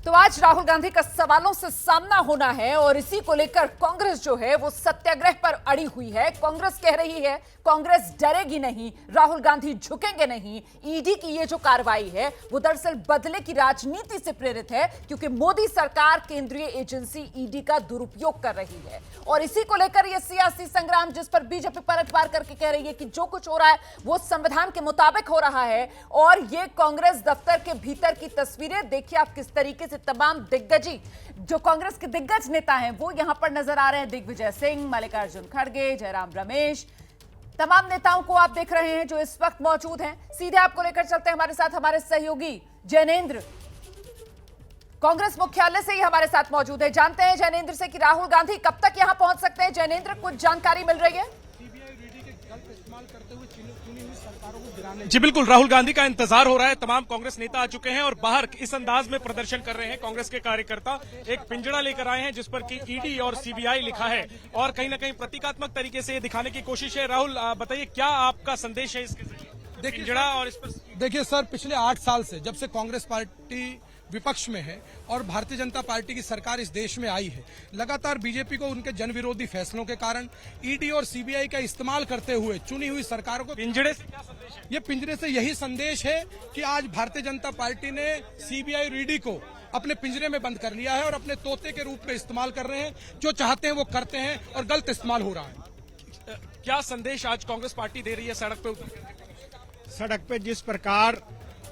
तो आज राहुल गांधी का सवालों से सामना होना है और इसी को लेकर कांग्रेस जो है वो सत्याग्रह पर अड़ी हुई है। कांग्रेस कह रही है कांग्रेस डरेगी नहीं, राहुल गांधी झुकेंगे नहीं। ईडी की ये जो कार्रवाई है वो दरअसल बदले की राजनीति से प्रेरित है, क्योंकि मोदी सरकार केंद्रीय एजेंसी ईडी का दुरुपयोग कर रही है और इसी को लेकर यह सियासी संग्राम जिस पर बीजेपी पलटवार करके कह रही है कि जो कुछ हो रहा है वो संविधान के मुताबिक हो रहा है। और ये कांग्रेस दफ्तर के भीतर की तस्वीरें देखिए आप, किस तरीके से तमाम दिग्गजी जो कांग्रेस के दिग्गज नेता हैं वो यहां पर नजर आ रहे हैं। दिग्विजय सिंह, मल्लिकार्जुन खड़गे, जयराम रमेश, तमाम नेताओं को आप देख रहे हैं जो इस वक्त मौजूद हैं। सीधे आपको लेकर चलते हैं हमारे साथ हमारे सहयोगी जैनेंद्र, कांग्रेस मुख्यालय से ही हमारे साथ मौजूद है। जानते हैं जैनेंद्र से कि राहुल गांधी कब तक यहां पहुंच सकते हैं। जैनेंद्र, कुछ जानकारी मिल रही है? जी बिल्कुल, राहुल गांधी का इंतजार हो रहा है। तमाम कांग्रेस नेता आ चुके हैं और बाहर इस अंदाज में प्रदर्शन कर रहे हैं। कांग्रेस के कार्यकर्ता एक पिंजड़ा लेकर आए हैं जिस पर कि ईडी और सीबीआई लिखा है और कहीं ना कहीं प्रतीकात्मक तरीके से ये दिखाने की कोशिश है। राहुल, बताइए क्या आपका संदेश है इसके जरिए, पिंजड़ा और इस पर? देखिए सर, पिछले 8 साल से जब से कांग्रेस पार्टी विपक्ष में है और भारतीय जनता पार्टी की सरकार इस देश में आई है, लगातार बीजेपी को उनके जन विरोधी फैसलों के कारण ईडी और सीबीआई का इस्तेमाल करते हुए चुनी हुई सरकारों को पिंजड़े से क्या संदेश है? ये पिंजरे से यही संदेश है कि आज भारतीय जनता पार्टी ने सीबीआई और ईडी को अपने पिंजरे में बंद कर लिया है और अपने तोते के रूप में इस्तेमाल कर रहे हैं। जो चाहते हैं वो करते हैं और गलत इस्तेमाल हो रहा है। क्या संदेश आज कांग्रेस पार्टी दे रही है सड़क पे उतर? सड़क पे जिस प्रकार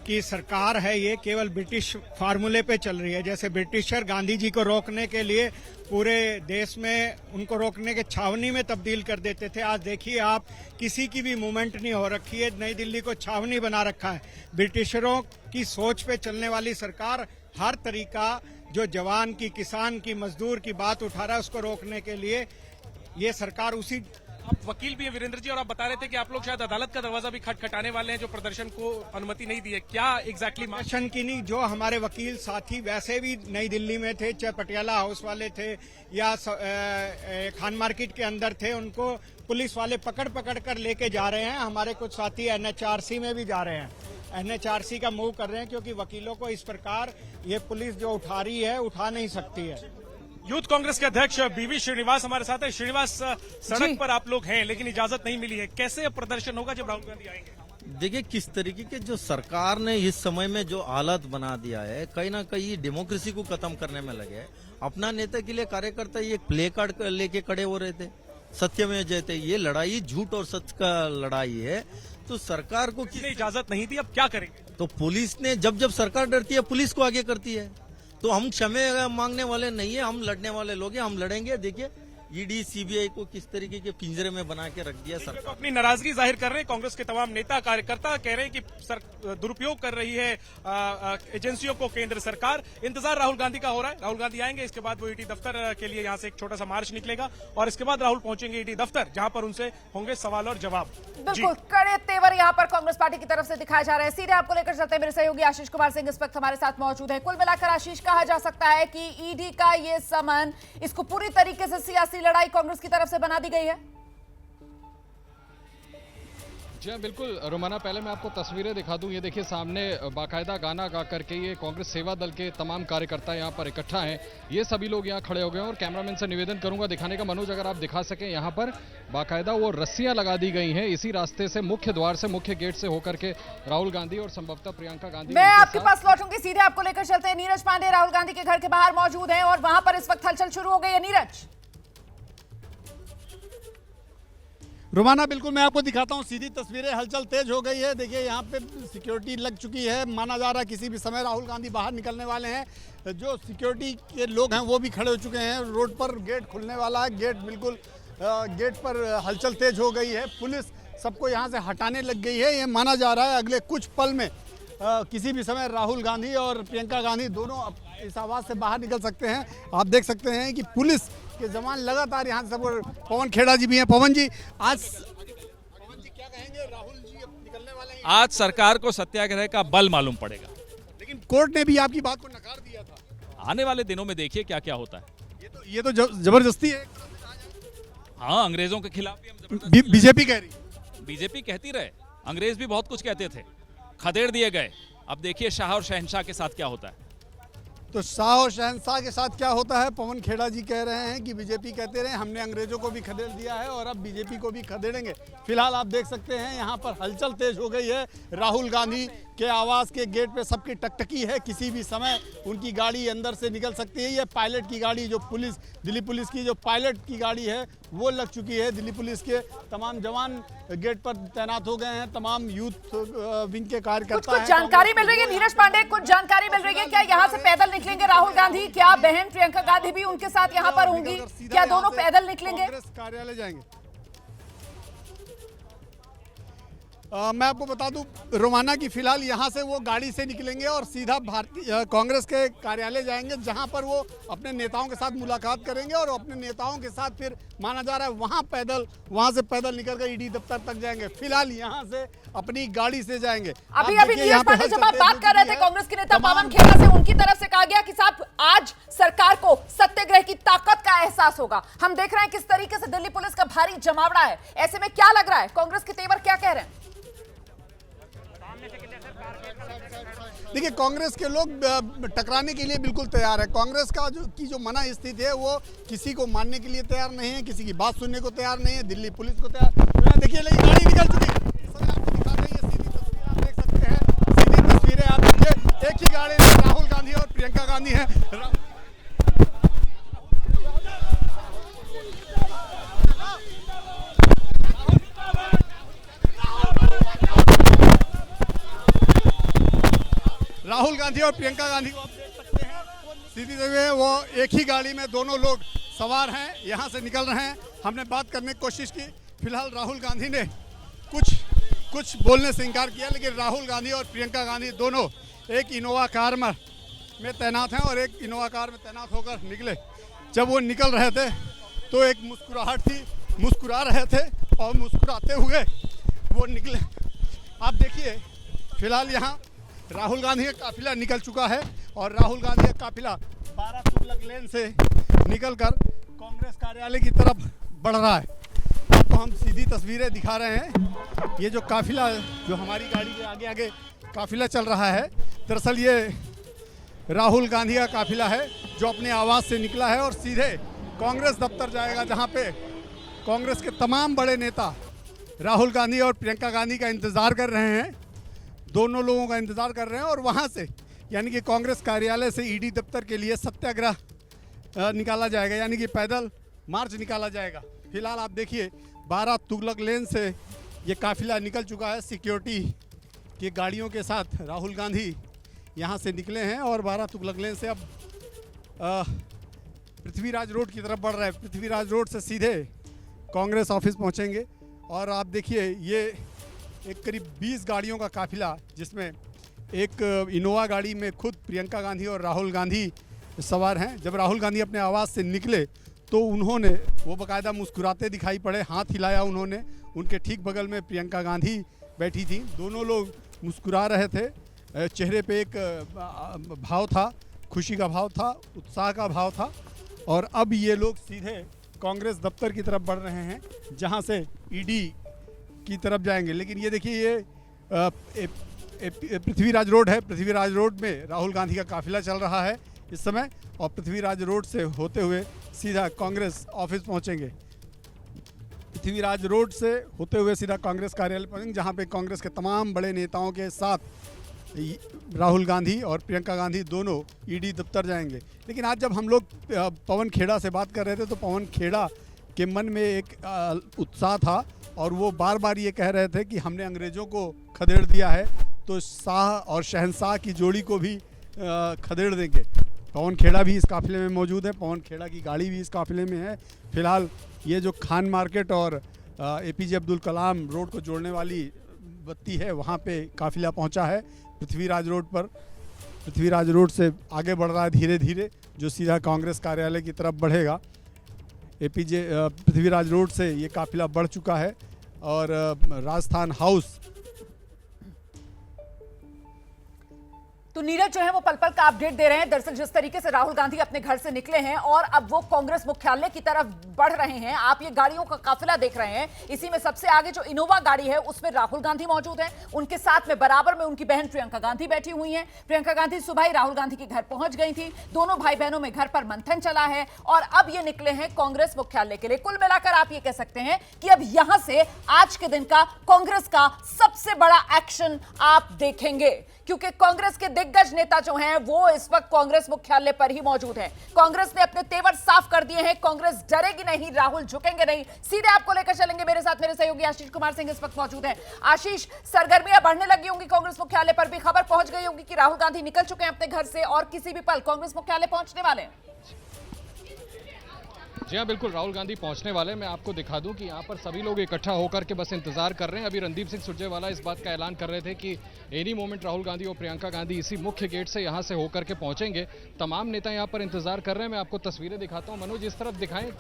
की सरकार है ये केवल ब्रिटिश फार्मूले पे चल रही है। जैसे ब्रिटिशर गांधी जी को रोकने के लिए पूरे देश में उनको रोकने के छावनी में तब्दील कर देते थे, आज देखिए आप, किसी की भी मूवमेंट नहीं हो रखी है। नई दिल्ली को छावनी बना रखा है। ब्रिटिशरों की सोच पे चलने वाली सरकार हर तरीका, जो जवान की, किसान की, मजदूर की बात उठा रहा है उसको रोकने के लिए ये सरकार उसी। आप वकील भी हैं वीरेंद्र जी, और आप बता रहे थे कि आप लोग शायद अदालत का दरवाजा भी खटखटाने वाले हैं जो प्रदर्शन को अनुमति नहीं दी है। क्या एग्जैक्टली प्रदर्शन की नहीं, जो हमारे वकील साथी वैसे भी नई दिल्ली में थे, चाहे पटियाला हाउस वाले थे या खान मार्केट के अंदर थे, उनको पुलिस वाले पकड़ पकड़ कर लेके जा रहे हैं। हमारे कुछ साथी एनएचआरसी में भी जा रहे हैं, एनएचआरसी का मूव कर रहे हैं, क्योंकि वकीलों को इस प्रकार ये पुलिस जो उठा रही है उठा नहीं सकती है। यूथ कांग्रेस के अध्यक्ष बीवी श्रीनिवास हमारे साथ है। श्रीनिवास, सड़क पर आप लोग हैं लेकिन इजाजत नहीं मिली है, कैसे प्रदर्शन होगा जब राहुल गांधी आएंगे? देखिए किस तरीके के जो सरकार ने इस समय में जो हालत बना दिया है, कहीं ना कहीं डेमोक्रेसी को खत्म करने में लगे हैं। अपना नेता के लिए कार्यकर्ता ये प्ले कार्ड लेके खड़े हो रहे थे, सत्य में जयते। ये लड़ाई झूठ और सत्य का लड़ाई है, तो सरकार को किसने इजाजत नहीं दी, अब क्या करेंगे? तो पुलिस ने, जब सरकार डरती है पुलिस को आगे करती है। तो हम क्षमा मांगने वाले नहीं है, हम लड़ने वाले लोग हैं, हम लड़ेंगे। देखिए ईडी सीबीआई को किस तरीके के पिंजरे में बना के रख दिया सरकार। तो अपनी नाराजगी जाहिर कर रहे हैं कांग्रेस के तमाम नेता कार्यकर्ता, कह रहे हैं कि दुरुपयोग कर रही है एजेंसियों को केंद्र सरकार। इंतजार राहुल गांधी का हो रहा है, राहुल गांधी आएंगे, इसके बाद वो ईडी दफ्तर के लिए यहाँ से एक छोटा सा मार्च निकलेगा और इसके बाद राहुल पहुंचेंगे ईडी दफ्तर, जहां पर उनसे होंगे सवाल और जवाब। बिल्कुल कड़े तेवर यहाँ पर कांग्रेस पार्टी की तरफ से दिखाए जा रहे हैं। सीधे आपको लेकर चलते हैं, मेरे सहयोगी आशीष कुमार सिंह इस वक्त हमारे साथ मौजूद है। कुल मिलाकर आशीष, कहा जा सकता है कि ईडी का ये समन, इसको पूरी तरीके से सियासी लड़ाई कांग्रेस की तरफ से बना दी गई है। जी हाँ बिल्कुल रोमाना, पहले मैं आपको तस्वीरें दिखा दूं। ये देखिए सामने बाकायदा गाना गा करके ये कांग्रेस सेवा दल के तमाम कार्यकर्ता यहाँ पर इकट्ठा हैं। ये सभी लोग यहाँ खड़े हो गए हैं और कैमरामैन से निवेदन करूंगा दिखाने का, मनोज अगर आप दिखा सकें, यहाँ पर बाकायदा वो रस्सियां लगा दी गई हैं। इसी रास्ते से, मुख्य द्वार से, मुख्य गेट से होकर के राहुल गांधी और संभवतः प्रियंका गांधी, मैं आपके पास लौटूंगी। सीधे आपको लेकर चलते हैं, नीरज पांडे राहुल गांधी के घर के बाहर मौजूद है और वहां पर इस वक्त हलचल शुरू हो गई है। नीरज, रोमाना, बिल्कुल मैं आपको दिखाता हूँ सीधी तस्वीरें। हलचल तेज हो गई है। देखिए यहाँ पे सिक्योरिटी लग चुकी है। माना जा रहा है किसी भी समय राहुल गांधी बाहर निकलने वाले हैं। जो सिक्योरिटी के लोग हैं वो भी खड़े हो चुके हैं। रोड पर गेट खुलने वाला है, गेट बिल्कुल गेट पर हलचल तेज हो गई है। पुलिस सबको यहाँ से हटाने लग गई है। ये माना जा रहा है अगले कुछ पल में किसी भी समय राहुल गांधी और प्रियंका गांधी दोनों इस आवाज से बाहर निकल सकते हैं। आप देख सकते हैं कि पुलिस के जवान लगातार यहाँ से सब। पवन खेड़ा जी भी हैं। पवन जी, आज क्या कहेंगे? राहुल जी अब निकलने वाले हैं। आज सरकार को सत्याग्रह का बल मालूम पड़ेगा, लेकिन कोर्ट ने भी आपकी बात को नकार दिया था। आने वाले दिनों में देखिए क्या क्या होता है। ये तो जबरदस्ती है। हाँ, अंग्रेजों के खिलाफ भी हम जबरदस्ती, बीजेपी कह रही, बीजेपी कहती रहे, अंग्रेज भी बहुत कुछ कहते थे, खदेड़ दिए गए। अब देखिए शाह और शहंशाह के साथ क्या होता है। तो शाह और शहंशाह के साथ क्या होता है? पवन खेड़ा जी कह रहे हैं कि बीजेपी कहते रहे हमने अंग्रेजों को भी खदेड़ दिया है और अब बीजेपी को भी खदेड़ेंगे। फिलहाल आप देख सकते हैं यहाँ पर हलचल तेज हो गई है। राहुल गांधी के आवास के गेट पे सबकी टकटकी है, किसी भी समय उनकी गाड़ी अंदर से निकल सकती है। ये पायलट की गाड़ी, जो पुलिस, दिल्ली पुलिस की जो पायलट की गाड़ी है वो लग चुकी है। दिल्ली पुलिस के तमाम जवान गेट पर तैनात हो गए हैं, तमाम यूथ विंग के कार्यकर्ता कुछ जानकारी मिल रही है नीरज पांडे, कुछ जानकारी मिल रही है क्या यहाँ से पैदल निकलेंगे राहुल गांधी? क्या बहन प्रियंका गांधी भी उनके साथ यहाँ पर होंगी? क्या दोनों पैदल निकलेंगे? कांग्रेस कार्यालय जाएंगे। मैं आपको बता दूं, रोमाना की फिलहाल यहाँ से वो गाड़ी से निकलेंगे और सीधा भारतीय कांग्रेस के कार्यालय जाएंगे, जहाँ पर वो अपने नेताओं के साथ मुलाकात करेंगे और अपने नेताओं के साथ फिर माना जा रहा है वहाँ से पैदल निकल कर ईडी दफ्तर तक जाएंगे। फिलहाल यहाँ से अपनी गाड़ी से जाएंगे। अभी नीरज पांडे जब आप बात कर रहे थे कांग्रेस के नेता पवन खेड़ा से, उनकी तरफ से कहा गया कि साहब आज सरकार को सत्याग्रह की ताकत का एहसास होगा। हम देख रहे हैं किस तरीके से दिल्ली पुलिस का भारी जमावड़ा है। ऐसे में क्या लग रहा है, कांग्रेस के तेवर क्या कह रहे हैं? देखिए, कांग्रेस के लोग टकराने के लिए बिल्कुल तैयार है। कांग्रेस का जो मना स्थिति है वो किसी को मानने के लिए तैयार नहीं है, किसी की बात सुनने को तैयार नहीं है। दिल्ली पुलिस को तैयार, तो देखिए गाड़ी निकल चुकी है। इस समय आपको दिखा रहे हैं, सीधी तस्वीर आप देख सकते हैं, सीधी तस्वीरें आप देखिए। एक ही गाड़ी में राहुल गांधी और प्रियंका गांधी है। राहुल गांधी और प्रियंका गांधी को आप देख सकते हैं, सीधी तस्वीर, वो एक ही गाड़ी में दोनों लोग सवार हैं, यहाँ से निकल रहे हैं। हमने बात करने की कोशिश की, फिलहाल राहुल गांधी ने कुछ बोलने से इनकार किया, लेकिन राहुल गांधी और प्रियंका गांधी दोनों एक इनोवा कार में तैनात हैं और एक इनोवा कार में तैनात होकर निकले। जब वो निकल रहे थे तो एक मुस्कुराहट थी, मुस्कुरा रहे थे और मुस्कुराते हुए वो निकले। आप देखिए, फिलहाल यहाँ राहुल गांधी का काफिला निकल चुका है और राहुल गांधी का काफिला 12 तुगलक लेन से निकलकर कांग्रेस कार्यालय की तरफ बढ़ रहा है। आपको हम सीधी तस्वीरें दिखा रहे हैं। ये जो काफिला, जो हमारी गाड़ी के आगे आगे काफिला चल रहा है, दरअसल ये राहुल गांधी का काफिला है जो अपने आवास से निकला है और सीधे कांग्रेस दफ्तर जाएगा, जहाँ पे कांग्रेस के तमाम बड़े नेता राहुल गांधी और प्रियंका गांधी का इंतजार कर रहे हैं, दोनों लोगों का इंतजार कर रहे हैं। और वहां से यानी कि कांग्रेस कार्यालय से ईडी दफ्तर के लिए सत्याग्रह निकाला जाएगा, यानी कि पैदल मार्च निकाला जाएगा। फिलहाल आप देखिए, 12 तुगलक लेन से ये काफिला निकल चुका है। सिक्योरिटी की गाड़ियों के साथ राहुल गांधी यहां से निकले हैं और 12 तुगलक लेन से अब पृथ्वीराज रोड की तरफ बढ़ रहा है। पृथ्वीराज रोड से सीधे कांग्रेस ऑफिस पहुंचेंगे। और आप देखिए, ये एक करीब 20 गाड़ियों का काफिला, जिसमें एक इनोवा गाड़ी में खुद प्रियंका गांधी और राहुल गांधी सवार हैं। जब राहुल गांधी अपने आवास से निकले तो उन्होंने वो बाकायदा मुस्कुराते दिखाई पड़े, हाथ हिलाया उन्होंने। उनके ठीक बगल में प्रियंका गांधी बैठी थी, दोनों लोग मुस्कुरा रहे थे। चेहरे पे एक भाव था, खुशी का भाव था, उत्साह का भाव था। और अब ये लोग सीधे कांग्रेस दफ्तर की तरफ बढ़ रहे हैं, जहाँ से ईडी की तरफ जाएंगे। लेकिन ये देखिए, ये पृथ्वीराज रोड है। पृथ्वीराज रोड में राहुल गांधी का काफिला चल रहा है इस समय और पृथ्वीराज रोड से होते हुए सीधा कांग्रेस ऑफिस पहुंचेंगे। पृथ्वीराज रोड से होते हुए सीधा कांग्रेस कार्यालय पहुंचेंगे, जहां पे कांग्रेस के तमाम बड़े नेताओं के साथ राहुल गांधी और प्रियंका गांधी दोनों ईडी दफ्तर जाएंगे। लेकिन आज जब हम लोग पवन खेड़ा से बात कर रहे थे तो पवन खेड़ा के मन में एक उत्साह था और वो बार बार ये कह रहे थे कि हमने अंग्रेज़ों को खदेड़ दिया है तो शाह और शहंशाह की जोड़ी को भी खदेड़ देंगे। पवन खेड़ा भी इस काफिले में मौजूद है, पवन खेड़ा की गाड़ी भी इस काफिले में है। फिलहाल ये जो खान मार्केट और एपीजे अब्दुल कलाम रोड को जोड़ने वाली बत्ती है, वहाँ पे काफिला पहुँचा है पृथ्वीराज रोड पर। पृथ्वीराज रोड से आगे बढ़ रहा है धीरे धीरे, जो सीधा कांग्रेस कार्यालय की तरफ बढ़ेगा। पृथ्वीराज रोड से ये काफिला बढ़ चुका है और राजस्थान हाउस तो नीरज जो है वो पल पल का अपडेट दे रहे हैं। दरअसल जिस तरीके से राहुल गांधी अपने घर से निकले हैं और अब वो कांग्रेस मुख्यालय की तरफ बढ़ रहे हैं, आप ये गाड़ियों का काफिला देख रहे हैं। इसी में सबसे आगे जो इनोवा गाड़ी है उसमें राहुल गांधी मौजूद हैं, उनके साथ में बराबर में उनकी बहन प्रियंका गांधी बैठी हुई हैं। प्रियंका गांधी सुबह ही राहुल गांधी के घर पहुंच गई थी। दोनों भाई बहनों में घर पर मंथन चला है और अब ये निकले हैं कांग्रेस मुख्यालय के लिए। कुल मिलाकर आप ये कह सकते हैं कि अब यहां से आज के दिन का कांग्रेस का सबसे बड़ा एक्शन आप देखेंगे, क्योंकि कांग्रेस के दिग्गज नेता जो हैं वो इस वक्त कांग्रेस मुख्यालय पर ही मौजूद हैं। कांग्रेस ने अपने तेवर साफ कर दिए हैं। कांग्रेस डरेगी नहीं, राहुल झुकेंगे नहीं। सीधे आपको लेकर चलेंगे, मेरे साथ मेरे सहयोगी आशीष कुमार सिंह इस वक्त मौजूद हैं। आशीष, सरगर्मियां बढ़ने लगी होंगी कांग्रेस मुख्यालय पर भी, खबर पहुंच गई होगी कि राहुल गांधी निकल चुके हैं अपने घर से और किसी भी पल कांग्रेस मुख्यालय पहुंचने वाले हैं। जी हाँ, बिल्कुल राहुल गांधी पहुंचने वाले हैं। मैं आपको दिखा दूं कि यहाँ पर सभी लोग इकट्ठा होकर के बस इंतजार कर रहे हैं। अभी रणदीप सिंह सुरजेवाला इस बात का ऐलान कर रहे थे कि एनी मोमेंट राहुल गांधी और प्रियंका गांधी इसी मुख्य गेट से यहाँ से होकर के पहुंचेंगे। तमाम नेता यहाँ पर इंतजार कर रहे हैं। मैं आपको तस्वीरें दिखाता हूँ। मनोज, इस तरफ दिखाएं,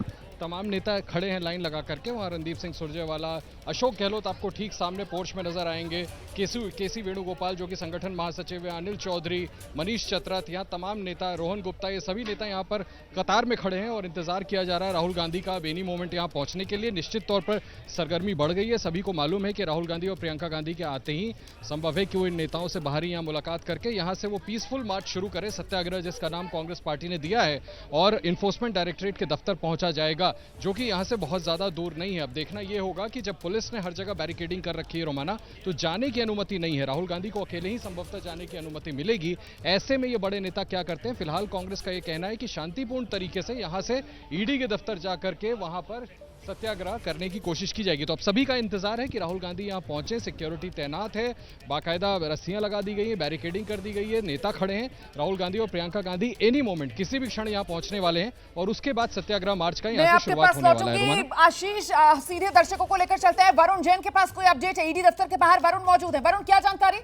तमाम नेता खड़े हैं लाइन लगा करके। वहाँ रणदीप सिंह सुरजेवाला, अशोक गहलोत आपको ठीक सामने पोर्च में नजर आएंगे, केसी वेणुगोपाल जो कि संगठन महासचिव है, अनिल चौधरी, मनीष चतरथ, यहाँ तमाम नेता, रोहन गुप्ता, ये सभी नेता यहाँ पर कतार में खड़े हैं और इंतजार किया जा रहा है राहुल गांधी का एनी मोमेंट यहाँ पहुंचने के लिए। निश्चित तौर पर सरगर्मी बढ़ गई है। सभी को मालूम है कि राहुल गांधी और प्रियंका गांधी के आते ही संभव है कि वो इन नेताओं से बाहर ही यहाँ मुलाकात करके यहाँ से वो पीसफुल मार्च शुरू करे, सत्याग्रह जिसका नाम कांग्रेस पार्टी ने दिया है, और इन्फोर्समेंट डायरेक्टरेट के दफ्तर पहुंचा जाएगा, जो कि यहाँ से बहुत ज्यादा दूर नहीं है। अब देखना यह होगा कि जब पुलिस ने हर जगह बैरिकेडिंग कर रखी है रोमाना, तो जाने की अनुमति नहीं है। राहुल गांधी को अकेले ही संभवतः जाने की अनुमति मिलेगी। ऐसे में ये बड़े नेता क्या करते हैं? फिलहाल कांग्रेस का यह कहना है कि शांतिपूर्ण तरीके से यहाँ से ईडी के दफ्तर जाकर के वहां पर सत्याग्रह करने की कोशिश की जाएगी। तो अब सभी का इंतजार है कि राहुल गांधी यहां पहुंचे। सिक्योरिटी तैनात है, बाकायदा रस्सियां लगा दी गई है, बैरिकेडिंग कर दी गई है, नेता खड़े हैं। राहुल गांधी और प्रियंका गांधी एनी मोमेंट, किसी भी क्षण यहां पहुंचने वाले हैं और उसके बाद सत्याग्रह मार्च का यहां से शुरुआत होने वाला है। आशीष, सीधे दर्शकों को लेकर चलते हैं। वरुण जैन के पास कोई अपडेट है? ईडी दफ्तर के बाहर वरुण मौजूद है। वरुण, क्या जानकारी?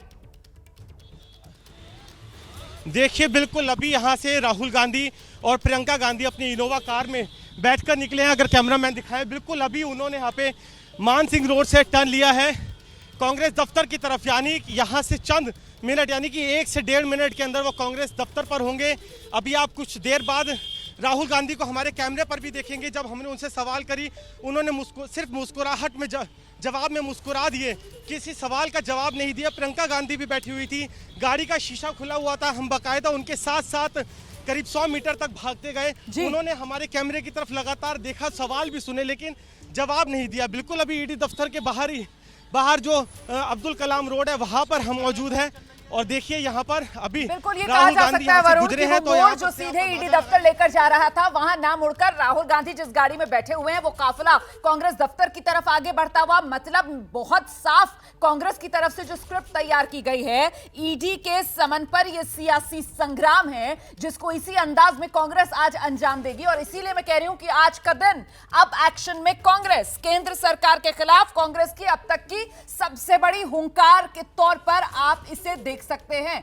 देखिए, बिल्कुल अभी यहाँ से राहुल गांधी और प्रियंका गांधी अपनी इनोवा कार में बैठकर निकले हैं। अगर कैमरामैन दिखाए, बिल्कुल अभी उन्होंने यहाँ पे मान सिंह रोड से टर्न लिया है कांग्रेस दफ्तर की तरफ, यानी यहाँ से चंद मिनट, यानी कि 1 से 1.5 मिनट के अंदर वो कांग्रेस दफ्तर पर होंगे। अभी आप कुछ देर बाद राहुल गांधी को हमारे कैमरे पर भी देखेंगे। जब हमने उनसे सवाल करी, उन्होंने सिर्फ मुस्कुराहट में जवाब में मुस्कुरा दिए, किसी सवाल का जवाब नहीं दिया। प्रियंका गांधी भी बैठी हुई थी, गाड़ी का शीशा खुला हुआ था। हम बाकायदा उनके साथ साथ करीब 100 मीटर तक भागते गए। उन्होंने हमारे कैमरे की तरफ लगातार देखा, सवाल भी सुने, लेकिन जवाब नहीं दिया। बिल्कुल अभी ईडी दफ्तर के बाहर जो अब्दुल कलाम रोड है वहां पर हम मौजूद हैं और देखिए यहाँ पर अभी बिल्कुल ये कहा जा सकता है वरुण कि वो मोड़ जो सीधे ईडी दफ्तर लेकर जा रहा था, वहां ना मुड़कर राहुल गांधी जिस गाड़ी में बैठे हुए हैं वो काफिला कांग्रेस दफ्तर की तरफ आगे बढ़ता हुआ, मतलब बहुत साफ कांग्रेस की तरफ से जो स्क्रिप्ट तैयार की गई है ईडी के समन पर, ये सियासी संग्राम है जिसको इसी अंदाज में कांग्रेस आज अंजाम देगी। और इसीलिए मैं कह रही हूं कि आज का दिन अब एक्शन में कांग्रेस, केंद्र सरकार के खिलाफ कांग्रेस की अब तक की सबसे बड़ी हुंकार के तौर पर आप इसे देख सकते हैं।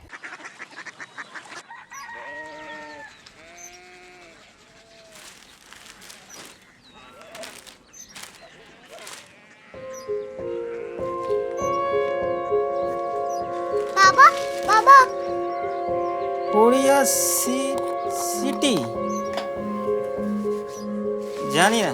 बाबा कोरिया सिटी जानी ना।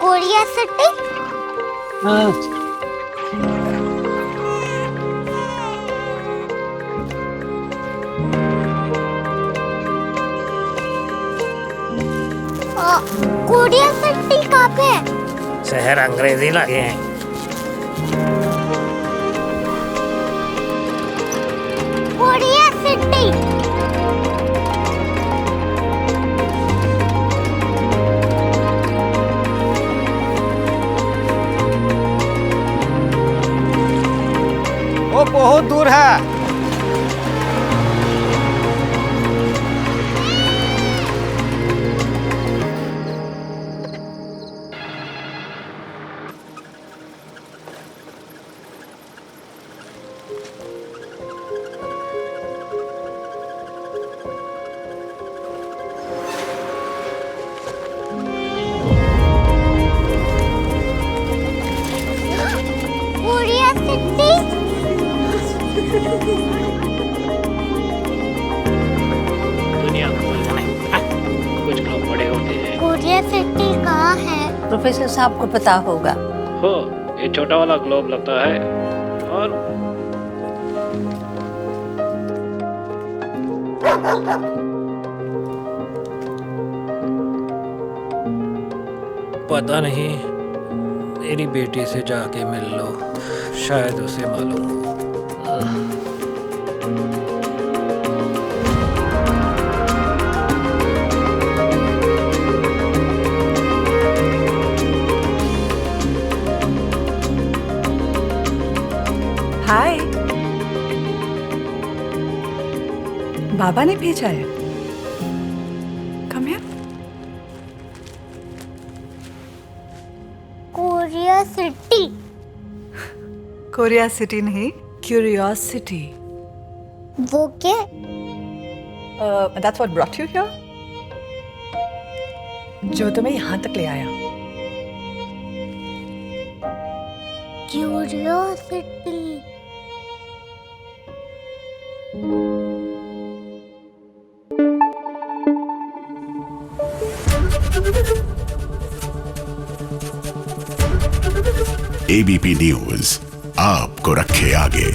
Korea city? हाँ। कोरिया सिटी कहाँ पे है? शहर अंग्रेजी लगे हैं। Korea city. वो बहुत दूर है। क्यूरियोसिटी कहाँ है? प्रोफेसर साहब को पता होगा। हो, ये छोटा वाला ग्लोब लगता है और पता नहीं, मेरी बेटी से जाके मिल लो, शायद उसे मालूम हो। हाय, बाबा ने भेजा है। Come here. Curiosity. Korea city नहीं, क्यूरियोसिटी। वो क्या? That's what brought you here. जो तुम्हें यहाँ तक ले आया। क्यूरियोसिटी। एबीपी न्यूज आपको रखे आगे।